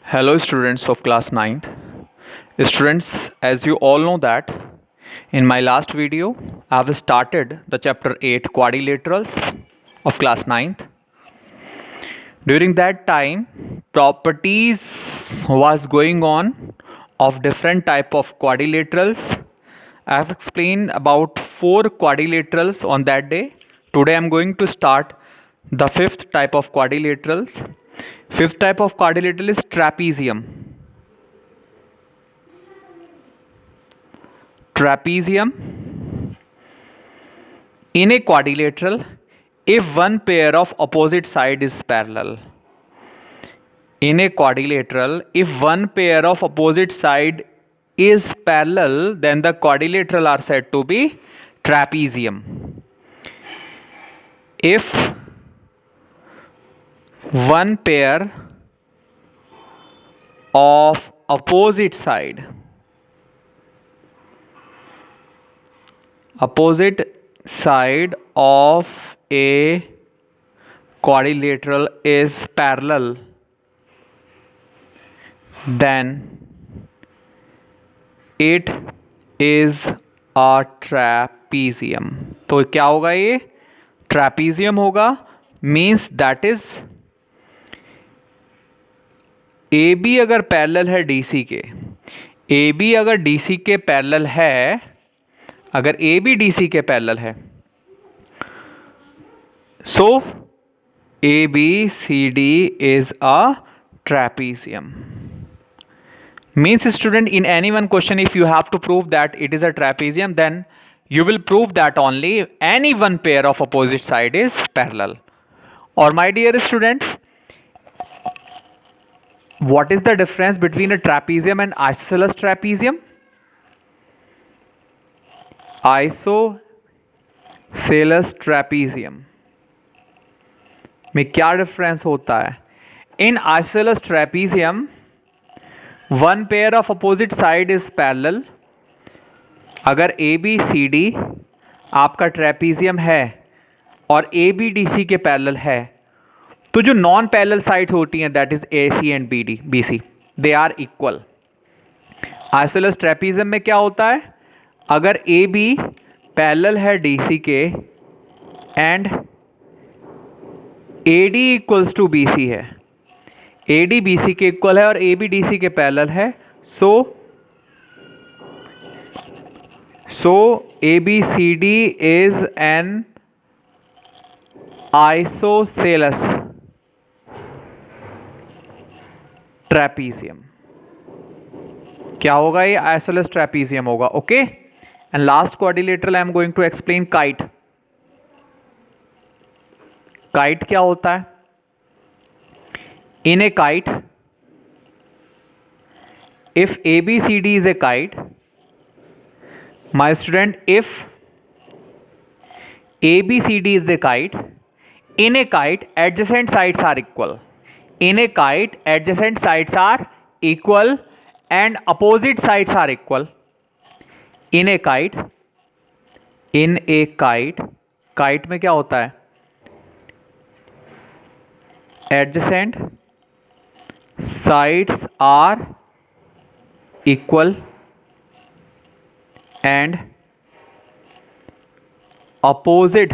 Hello students of class 9th. Students, as you all know that in my last video I have started the chapter 8 quadrilaterals of class 9th. During that time properties was going on of different type of quadrilaterals. I have explained about 4 quadrilaterals on that day. Today I am going to start the fifth type of quadrilaterals. Fifth type of quadrilateral is trapezium. Trapezium. In a quadrilateral, if one pair of opposite side is parallel. In a quadrilateral, if one pair of opposite side is parallel, then the quadrilateral are said to be trapezium. If one pair of opposite side of a quadrilateral is parallel, then it is a trapezium. तो क्या होगा, ये trapezium होगा. Means that is A B अगर parallel है D C के, A B अगर D C के पैरेलल है, अगर ए बी डी सी के पैरेलल है, so A B C D is a trapezium. Means student, in any one question if you have to prove that it is a trapezium, then you will prove that only any one pair of opposite side is parallel. Or my dear students, what is the difference between a trapezium and isosceles trapezium? Isosceles trapezium में क्या difference होता है? In isosceles trapezium, one pair of opposite side is parallel. अगर A B C D आपका trapezium है और A B D C के parallel है, तो जो नॉन पैरेलल साइड होती हैं that is A C and B D B C, they are equal. Isosceles trapezium में क्या होता है? अगर ए बी पैरेलल है डी सी के and A D equals to B C है, ए डी बी सी के इक्वल है और ए बी डी सी के पैरेलल है, so ABCD is an isosceles trapezium. क्या होगा? ये isosceles trapezium होगा. Okay. And last quadrilateral I am going to explain kite. Kite क्या होता है? In a kite, if ABCD is a kite, my student, if ABCD is a kite, in a kite adjacent sides are equal. In a kite adjacent sides are equal and opposite sides are equal. In a kite kite में क्या होता है? Adjacent sides are equal and opposite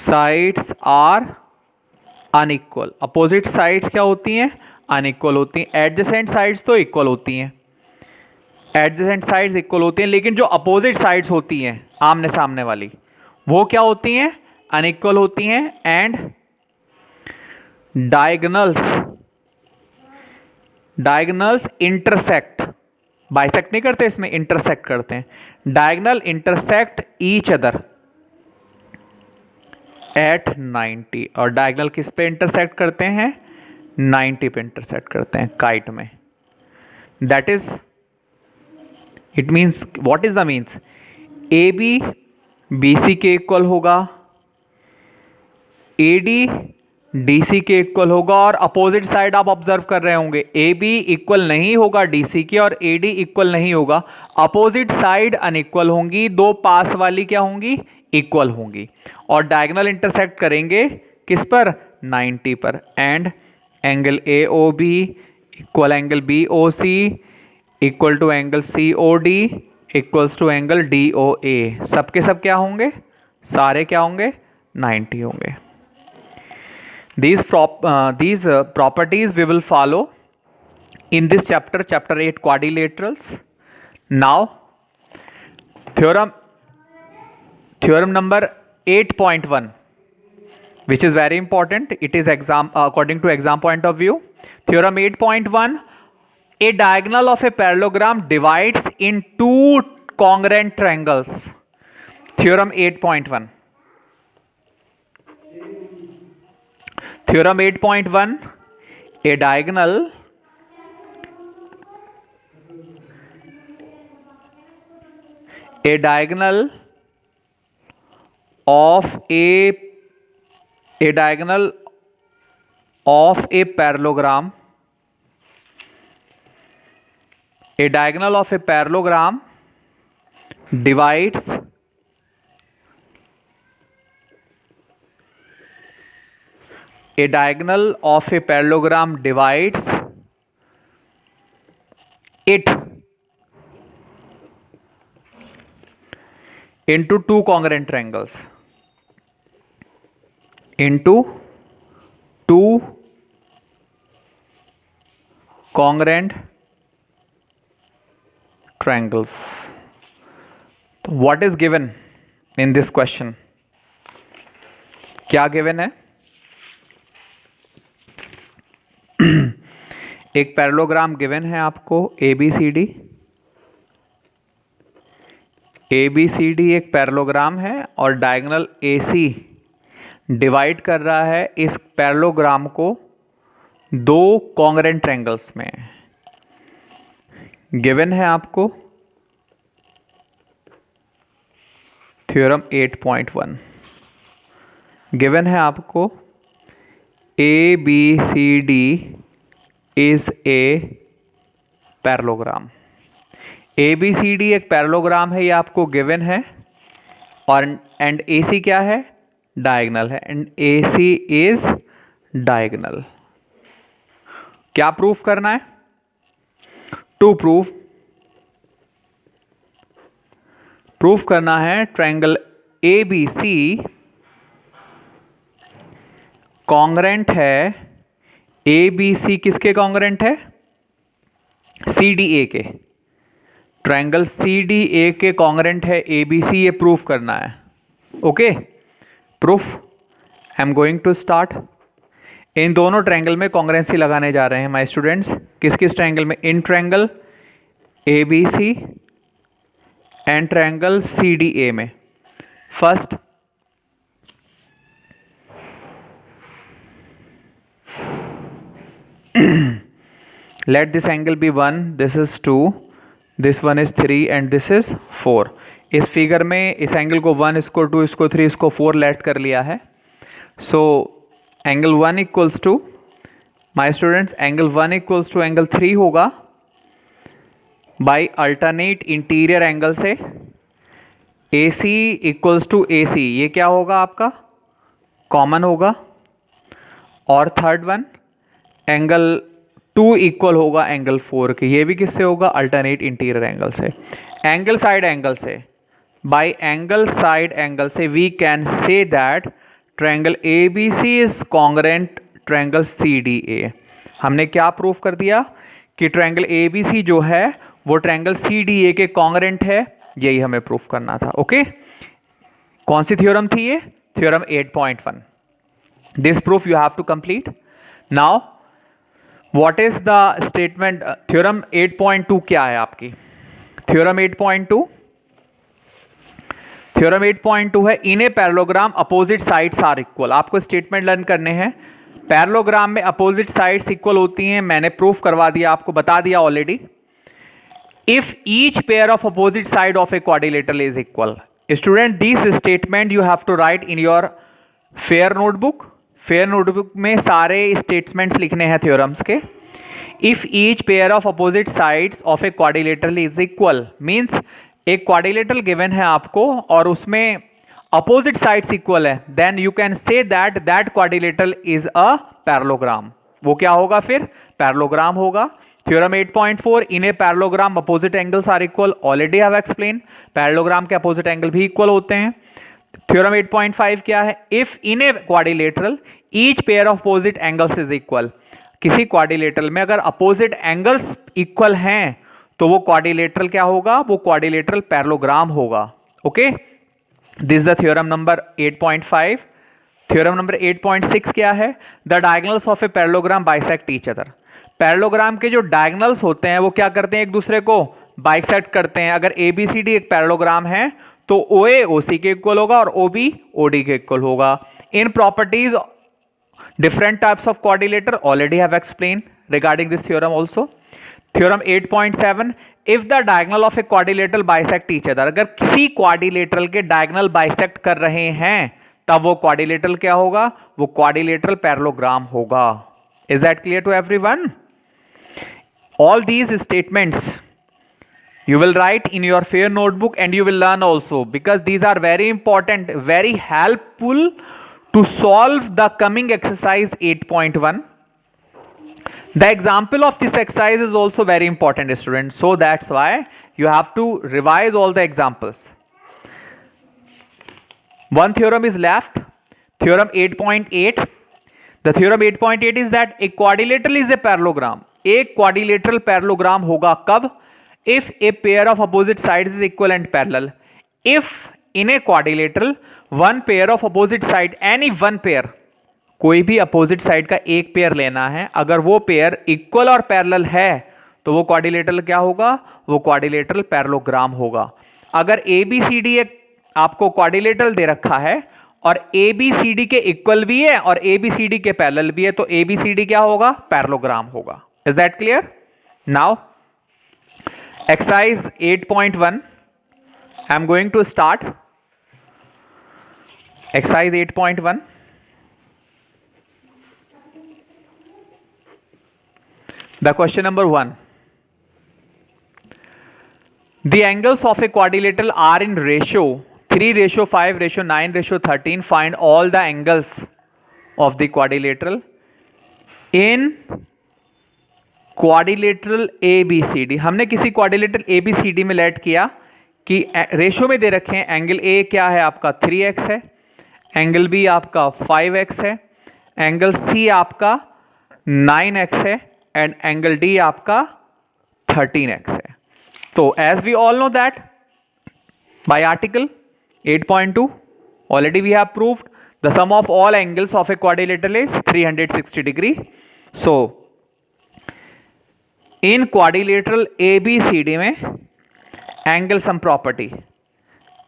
sides are unequal. opposite sides क्या होती हैं? unequal होती हैं. adjacent sides तो equal होती हैं, adjacent sides equal होती हैं, लेकिन जो opposite sides होती हैं आमने सामने वाली, वो क्या होती हैं? unequal होती हैं. and diagonals intersect, बाइसेक्ट नहीं करते, इसमें इंटरसेक्ट करते हैं. Diagonal intersect each other at 90. और डायगोनल किस पे इंटरसेक्ट करते हैं? 90 पे इंटरसेक्ट करते हैं काइट में. That is it means, what is the means? A B B C के इक्वल होगा, ए डी डी सी के इक्वल होगा, और अपोजिट साइड आप ऑब्जर्व कर रहे होंगे ए बी इक्वल नहीं होगा डी सी के और ए डी इक्वल नहीं होगा. अपोजिट साइड अनइक्वल होंगी, दो पास वाली क्या होंगी? इक्वल होंगी. और डायगोनल इंटरसेक्ट करेंगे किस पर? 90 पर. And angle A O B equal angle B O C equal to angle C O D equals to angle D O A. सबके सब क्या होंगे, सारे क्या होंगे, 90 होंगे। These properties we will follow in this chapter, chapter 8 quadrilaterals. Now theorem number 8.1, which is very important. It is according to exam point of view. Theorem 8.1, a diagonal of a parallelogram divides in two congruent triangles. Theorem 8.1. Theorem 8.1, a diagonal of a parallelogram divides it into two congruent triangles. Into two congruent triangles. What is given in this question? क्या given है? एक parallelogram given है आपको ABCD एक parallelogram है और diagonal AC divide कर रहा है इस पैरेललोग्राम को दो कॉन्ग्रुएंट ट्रायंगल्स में। गिवन है आपको थ्योरम 8.1, गिवन है आपको ABCD is A parallelogram. ABCD एक पैरेललोग्राम है, ये आपको गिवन है, और एंड AC क्या है, डायगोनल है, एंड AC इज डायगोनल। क्या प्रूफ करना है? टू प्रूफ करना है ट्रायंगल ABC कॉन्ग्रुएंट है, ABC किसके कॉन्ग्रुएंट है, CDA के। ट्रायंगल CDA के कॉन्ग्रुएंट है ABC, ये प्रूफ करना है। Okay, proof I am going to start. इन दोनों ट्रायंगल में कॉन्ग्रुएंसी लगाने जा रहे हैं माय स्टूडेंट्स। किस किस ट्रायंगल में? In triangle ABC and triangle CDA में। First let this angle be 1, this is 2, this one is 3 and this is 4। इस फिगर में इस एंगल को 1, इसको 2, इसको 3, इसको 4 लेट कर लिया है। So angle 1 equals to, my students, angle 1 equals to angle 3 होगा बाय अल्टरनेट इंटीरियर एंगल से। AC इक्वल्स टू AC, ये क्या होगा आपका, कॉमन होगा। और थर्ड वन, एंगल 2 इक्वल होगा एंगल 4 के, ये भी किससे होगा, अल्टरनेट इंटीरियर एंगल से। एंगल साइड एंगल से, बाय एंगल साइड एंगल से we can say that triangle ABC is congruent triangle CDA। हमने क्या प्रूफ कर दिया कि ट्रायंगल ABC जो है वो ट्रायंगल CDA के कॉन्ग्रुएंट है, यही हमें प्रूफ करना था। ओके, कौन सी थ्योरम थी ये? Theorem 8.1। This proof you have to complete. Now what is the statement? Theorem 8.2 क्या है आपकी? थ्योरम 8.2, थ्योरम 8.2 है in a parallelogram opposite sides are equal. आपको स्टेटमेंट लर्न करने हैं। पैरेललोग्राम में अपोजिट साइड्स इक्वल होती हैं, मैंने प्रूफ करवा दिया, आपको बता दिया already. If each pair of opposite side of a quadrilateral is equal. Student, this statement you have to write in your fair notebook. Fair notebook में सारे स्टेटमेंट्स लिखने हैं थ्योरम्स के। If each pair of opposite sides of a quadrilateral is equal means एक quadrilateral given है आपको और उसमें अपोजिट साइड्स इक्वल है, then you can say that that quadrilateral is a parallelogram. वो क्या होगा फिर? पैरेललोग्राम होगा। Theorem 8.4, in a parallelogram opposite angles are equal, already have explain, parallelogram के अपोजिट एंगल भी इक्वल होते हैं। थ्योरम 8.5 क्या है? If in a quadrilateral each pair of opposite angles is equal, किसी क्वाड्रिलेटरल में अगर अपोजिट एंगल्स इक्वल हैं तो वो क्वाड्रिलेटरल क्या होगा? वो क्वाड्रिलेटरल पैरेललोग्राम होगा। Okay, this is the theorem number 8.5। Theorem number 8.6 क्या है? The diagonals of a parallelogram bisect each other. Parallelogram के जो डायगोनल्स होते हैं वो क्या करते हैं? एक दूसरे को बाइसेक्ट करते हैं। अगर ABCD एक पैरेललोग्राम है तो OA OC के इक्वल होगा और OB OD के इक्वल होगा। इन properties different types of quadrilateral already have explained regarding this theorem also. Theorem 8.7, if the diagonal of a quadrilateral bisect each other, अगर किसी quadrilateral के diagonal bisect कर रहे हैं तब वो quadrilateral क्या होगा? वो quadrilateral parallelogram होगा। Is that clear to everyone? All these statements you will write in your fair notebook and you will learn also, because these are very important, very helpful to solve the coming exercise 8.1. The example of this exercise is also very important, students, so that's why you have to revise all the examples. One theorem is left, theorem 8.8. The theorem 8.8 is that a quadrilateral is a parallelogram. एक quadrilateral parallelogram होगा कब? If a pair of opposite sides is equal and parallel. If in a quadrilateral one pair of opposite side, any one pair, कोई भी opposite side का एक pair लेना है, अगर वो पेयर इक्वल और पैरेलल है तो वो क्वाड्रिलेटरल क्या होगा? वो क्वाड्रिलेटरल पैरेललोग्राम होगा। अगर ABCD एक आपको क्वाड्रिलेटरल दे रखा है और ABCD के इक्वल भी है और ABCD के पैरेलल भी है तो ABCD क्या होगा? पैरेललोग्राम होगा। Is that clear? Now exercise 8.1 I am going to start. Exercise 8.1, the question number 1, the angles of a quadrilateral are in ratio 3:5:9:13. Find all the angles of the quadrilateral in quadrilateral ABCD। हमने किसी quadrilateral ABCD में late किया कि ratio में दे रखे हैं, angle A क्या है आपका? 3x है, एंगल B आपका 5x है, एंगल C आपका 9x है एंड एंगल D आपका 13x है। तो as we all know that by article 8.2 already we have proved the sum of all angles of a quadrilateral is 360 degree. So in quadrilateral ABCD में angle sum property,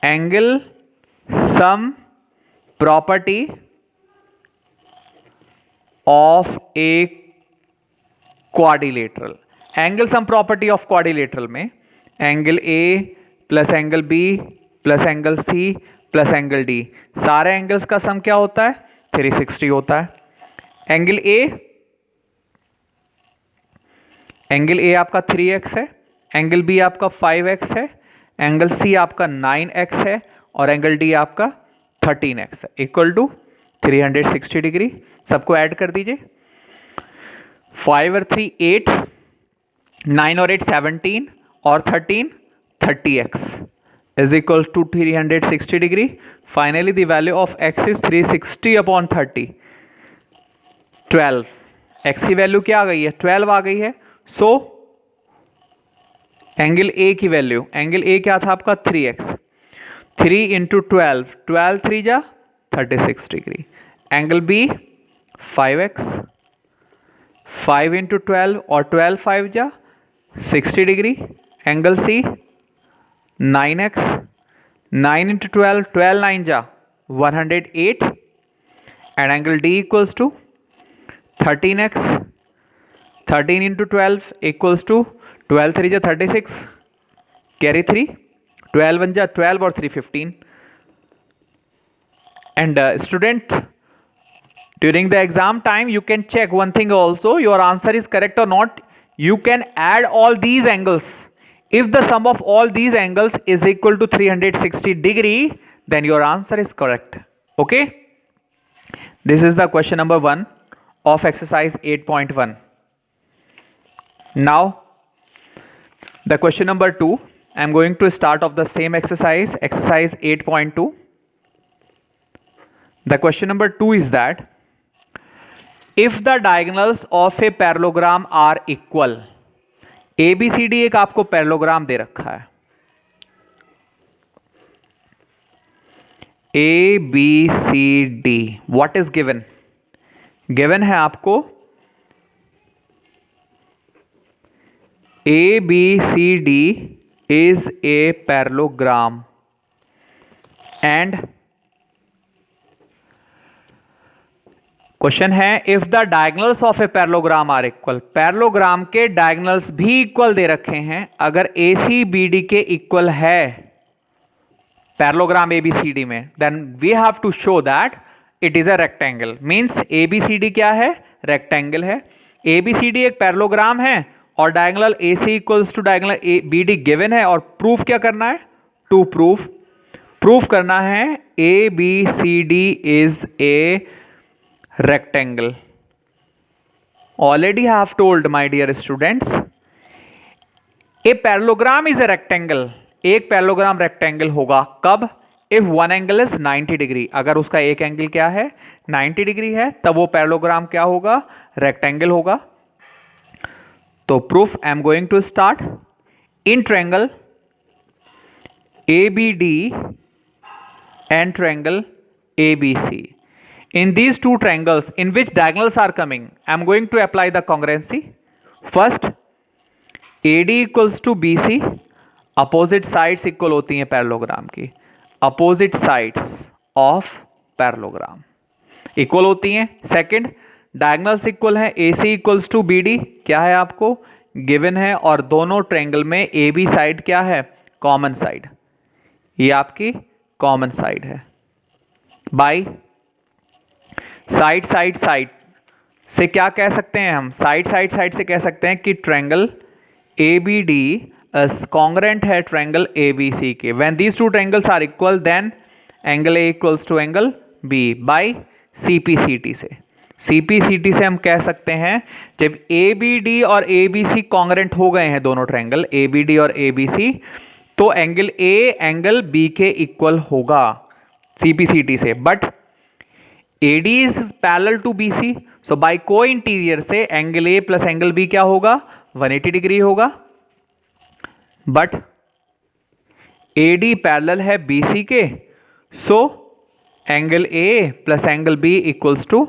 angle sum property of a quadrilateral, angle sum property of quadrilateral में angle A plus angle B plus angle C plus angle D, सारे angles का sum क्या होता है? 360 होता है। Angle A आपका 3x है, एंगल B आपका 5x है, एंगल C आपका 9x है और एंगल D आपका 13x है, इक्वल टू 360 डिग्री। सबको ऐड कर दीजिए। 5 और 3 8, 9 और 8 17 और 13 30x is equal to 360 degree. Finally the value of x is 360 upon 30, 12। x की वैल्यू क्या आ गई है? 12 आ गई है। सो एंगल A की वैल्यू, एंगल A क्या था आपका? 3x, 3 इंटू 12, 12 3 जा 36 degree. Angle B 5x, 5 into 12 और 12 5 जा 60 degree. Angle C 9x, 9 into 12, 12 9 जा 108 and angle D equals to 13x, 13 into 12 equals to 12 3 जा 36, कैरी 3, 12 1 जा 12 और 3 15। And student, during the exam time you can check one thing also, your answer is correct or not. You can add all these angles. If the sum of all these angles is equal to 360 degree, then your answer is correct. Okay, this is the question number 1 of exercise 8.1. Now the question number 2, I am going to start of the same exercise 8.2. The question number 2 is that if the diagonals of a parallelogram are equal, ABCD एक आपको parallelogram दे रखा है, ABCD what is given? Given है आपको ABCD is a parallelogram and question है if the diagonals of a parallelogram are equal, parallelogram के diagonals भी equal दे रखे हैं, अगर ACBD के इक्वल है पैरेललोग्राम ABCD में, then we have to show that it is a rectangle. Means ABCD क्या है? रेक्टेंगल है। ABCD एक पैरेललोग्राम है और diagonal AC equals to diagonal BD given है, और प्रूफ क्या करना है? टू प्रूफ करना है ABCD is A rectangle. Already I have told my dear students, a parallelogram is a rectangle. एक पैरेललोग्राम रेक्टेंगल होगा कब? If one angle is 90 degree, अगर उसका एक एंगल क्या है? 90 डिग्री है, तब वो पैरेललोग्राम क्या होगा? रेक्टेंगल होगा। तो proof I am going to start. In triangle ABD and triangle ABC, in these two triangles in which diagonals are coming, I am going to apply the congruency. First, AD equals to BC, opposite sides equal होती हैं parallelogram की, opposite sides of parallelogram equal होती हैं। Second, diagonals equal है, AC equals to BD क्या है आपको given है, और दोनों ट्रायंगल में AB साइड क्या है? कॉमन साइड, ये आपकी कॉमन साइड है। बाय साइड से क्या कह सकते हैं हम? साइड से कह सकते हैं कि ट्रायंगल ABD कॉन्ग्रेंट है ट्रायंगल ABC के। When these two triangles are equal then angle A equals to angle B by CPCT से हम कह सकते हैं जब ABD और ABC कॉन्ग्रेंट हो गए हैं दोनों ट्रायंगल ABD और ABC, तो एंगल A एंगल B के इक्वल होगा CPCT से। But AD is parallel to BC, so by co-interior से angle A plus angle B क्या होगा? 180 डिग्री होगा। बट AD पैरेलल है BC के, so angle A plus angle B equals to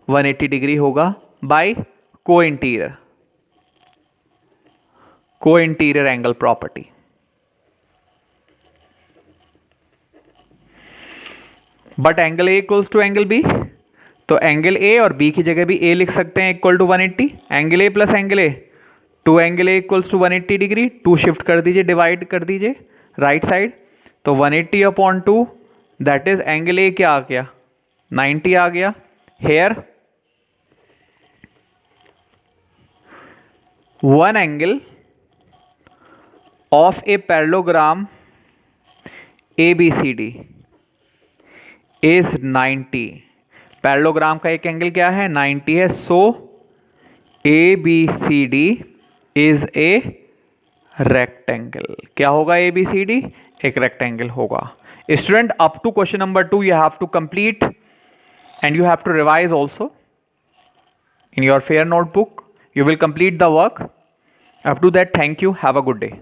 180 degree होगा by co-interior angle property. But angle A equals to angle B, तो angle A और B की जगह भी A लिख सकते हैं equal to 180। Angle A plus angle A, two angle A equals to 180 degree, two shift कर दीजिए, डिवाइड कर दीजिए राइट साइड, तो 180 upon 2 that is angle A क्या आ गया? 90 आ गया। Here one angle of a parallelogram ABCD is 90, parallelogram का एक एंगल क्या है? 90 है, so ABCD is a rectangle. क्या होगा ABCD? एक रेक्टेंगल होगा। Student, up to question number 2 you have to complete and you have to revise also in your fair notebook. You will complete the work. Up to that, thank you, have a good day.